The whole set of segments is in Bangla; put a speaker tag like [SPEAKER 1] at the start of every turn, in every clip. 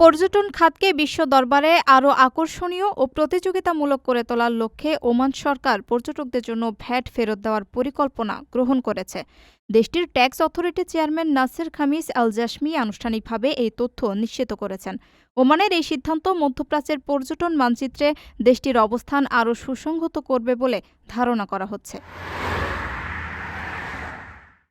[SPEAKER 1] পর্যটন খাতকে বিশ্ব দরবারে আরও আকর্ষণীয় ও প্রতিযোগিতামূলক করে তোলার লক্ষ্যে ওমান সরকার পর্যটকদের জন্য ভ্যাট ফেরত দেওয়ার পরিকল্পনা গ্রহণ করেছে। দেশটির ট্যাক্স অথরিটি চেয়ারম্যান নাসের খামিস আল জাসমি আনুষ্ঠানিকভাবে এই তথ্য নিশ্চিত করেছেন। ওমানের এই সিদ্ধান্ত মধ্যপ্রাচ্যের পর্যটন মানচিত্রে দেশটির অবস্থান আরও সুসংহত করবে বলে ধারণা করা হচ্ছে।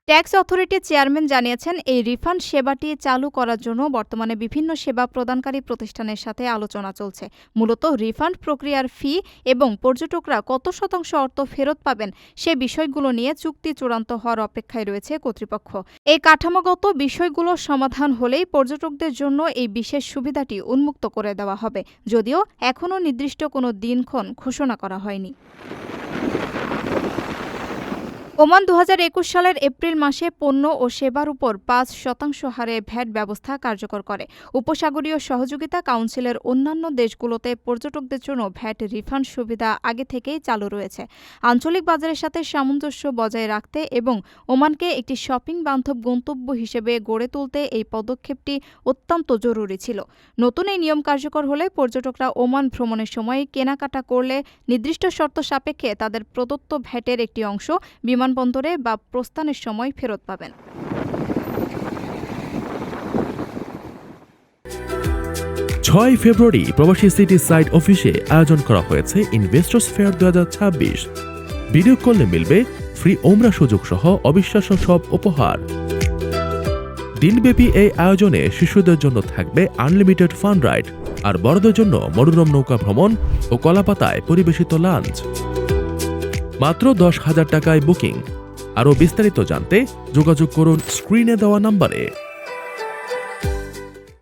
[SPEAKER 1] ট্যাক্স অথরিটির চেয়ারম্যান জানিয়েছেন, এই রিফান্ড সেবাটি চালু করার জন্য বর্তমানে বিভিন্ন সেবা প্রদানকারী প্রতিষ্ঠানের সাথে আলোচনা চলছে। মূলত রিফান্ড প্রক্রিয়ার ফি এবং পর্যটকরা কত শতাংশ অর্থ ফেরত পাবেন সে বিষয়গুলো নিয়ে চুক্তি চূড়ান্ত হওয়ার অপেক্ষায় রয়েছে কর্তৃপক্ষ। এই কাঠামোগত বিষয়গুলো সমাধান হলেই পর্যটকদের জন্য এই বিশেষ সুবিধাটি উন্মুক্ত করে দেওয়া হবে, যদিও এখনও নির্দিষ্ট কোনো দিনক্ষণ ঘোষণা করা হয়নি। ওমান ২০২১ সালের এপ্রিল মাসে পণ্য ও সেবার উপর ৫% হারে ভ্যাট ব্যবস্থা কার্যকর করে। উপসাগরীয় সহযোগিতা কাউন্সিলের অন্যান্য দেশগুলোতে পর্যটকদের জন্য ভ্যাট রিফান্ড সুবিধা আগে থেকেই চালু রয়েছে। আঞ্চলিক বাজারের সাথে সামঞ্জস্য বজায় রাখতে এবং ওমানকে একটি শপিং বান্ধব গন্তব্য হিসেবে গড়ে তুলতে এই পদক্ষেপটি অত্যন্ত জরুরি ছিল। নতুন এই নিয়ম কার্যকর হলে পর্যটকরা ওমান ভ্রমণের সময় কেনাকাটা করলে নির্দিষ্ট শর্ত সাপেক্ষে তাদের প্রদত্ত ভ্যাটের একটি অংশ বিমানবন্দরে বা প্রস্থানের সময় ফেরত পাবেন।
[SPEAKER 2] ৬ ফেব্রুয়ারি প্রবাসী সিটি সাইট অফিসে আয়োজন করা হয়েছে ইনভেস্টর্স ফেয়ার ২০২৬। বিনিয়োগ করলে মিলবে ফ্রি ওমরা সুযোগ সহ অবিশ্বাস্য সব উপহার। দিনব্যাপী এই আয়োজনে শিশুদের জন্য থাকবে আনলিমিটেড ফান রাইড, আর বড়দের জন্য মনোরম নৌকা ভ্রমণ ও কলাপাতায় পরিবেশিত লাঞ্চ। মাত্র ১০,০০০ টাকায় বুকিং। আরও বিস্তারিত জানতে যোগাযোগ করুন স্ক্রিনে দেওয়া নম্বরে।